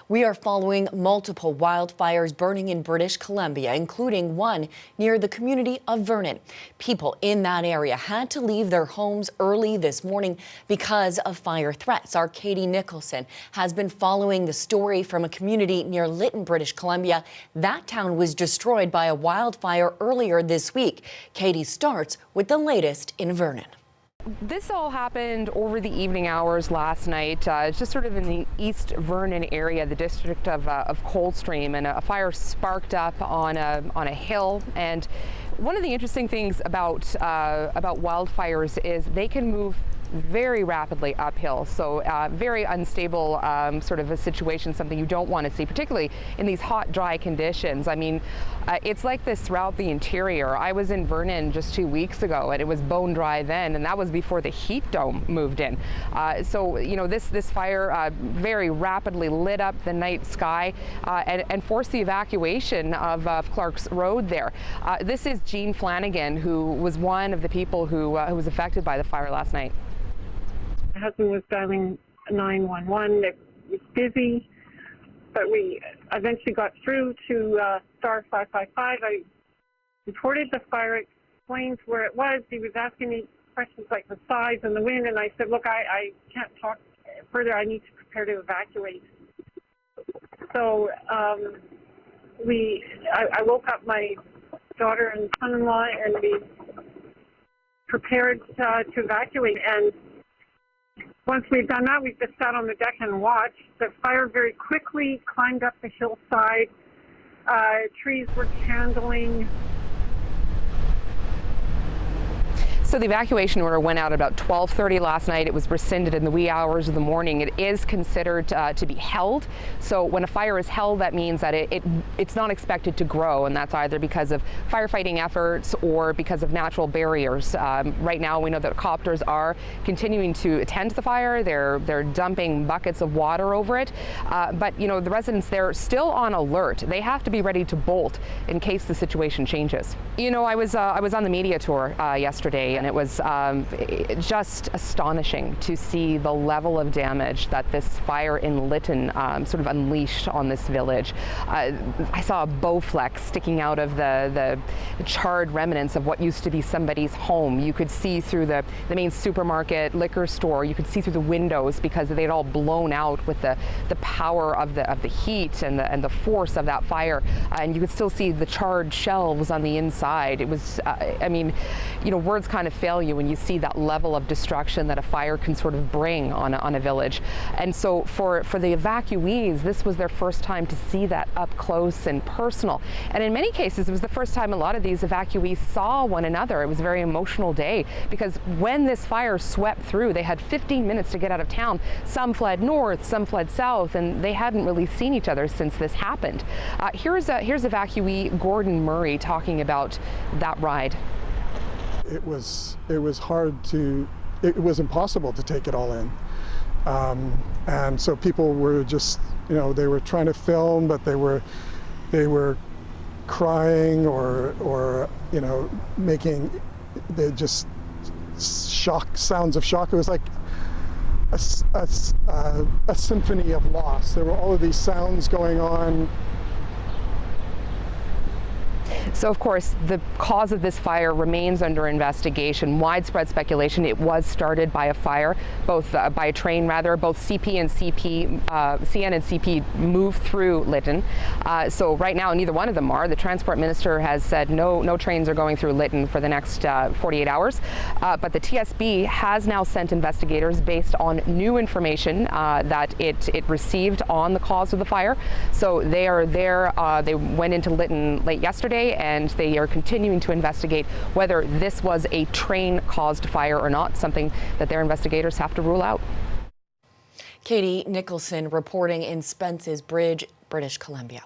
We are following multiple wildfires burning in British Columbia, including one near the community of Vernon. People in that area had to leave their homes early this morning because of fire threats. Our Katie Nicholson has been following the story from a community near Lytton, British Columbia. That town was destroyed by a wildfire earlier this week. Katie starts with the latest in Vernon. This all happened over the evening hours last night, just sort of in the East Vernon area, the district of Coldstream, and a fire sparked up on a hill. And one of the interesting things about wildfires is they can move very rapidly uphill, so very unstable sort of a situation, something you don't want to see, particularly in these hot, dry conditions. I mean, it's like this throughout the interior. I was in Vernon just 2 weeks ago, and it was bone dry then, and that was before the heat dome moved in. So, you know, this fire very rapidly lit up the night sky and forced the evacuation of Clark's Road there. This is Jean Flanagan, who was one of the people who was affected by the fire last night. My husband was dialing 911. It was busy, but we eventually got through to star 555. I reported the fire, explained where it was. He was asking me questions like the size and the wind, and I said, look, I can't talk further. I need to prepare to evacuate. So I woke up my daughter and son-in-law, and we prepared to evacuate. And once we've done that, we just sat on the deck and watched. The fire very quickly climbed up the hillside. Trees were handling. So the evacuation order went out about 12:30 last night. It was rescinded in the wee hours of the morning. It is considered to be held. So when a fire is held, that means that it's not expected to grow, and that's either because of firefighting efforts or because of natural barriers. Right now, we know that copters are continuing to attend to the fire. They're dumping buckets of water over it. But you know, the residents, they're still on alert. They have to be ready to bolt in case the situation changes. You know, I was on the media tour yesterday, and it was just astonishing to see the level of damage that this fire in Lytton sort of unleashed on this village. I saw a Bowflex sticking out of the charred remnants of what used to be somebody's home. You could see through the main supermarket, liquor store. You could see through the windows because they'd all blown out with the power of the heat and the force of that fire. And you could still see the charred shelves on the inside. It was, I mean, you know, words kind of fail you when you see that level of destruction that a fire can sort of bring on a village. And so for the evacuees, this was their first time to see that up close and personal. And in many cases, it was the first time a lot of these evacuees saw one another. It was a very emotional day because when this fire swept through, they had 15 minutes to get out of town. Some fled north, some fled south, and they hadn't really seen each other since this happened. Here's evacuee Gordon Murray talking about that ride. It was hard to, it was impossible to take it all in. And so people were just, you know, they were trying to film, but they were crying or you know, they just sounds of shock. It was like a symphony of loss. There were all of these sounds going on. So, of course, the cause of this fire remains under investigation. Widespread speculation it was started by a fire, by a train rather. Both CN and CP moved through Lytton. So right now, neither one of them are. The Transport Minister has said no trains are going through Lytton for the next 48 hours. But the TSB has now sent investigators based on new information that it received on the cause of the fire. So they are there. They went into Lytton late yesterday, and they are continuing to investigate whether this was a train-caused fire or not, something that their investigators have to rule out. Katie Nicholson reporting in Spence's Bridge, British Columbia.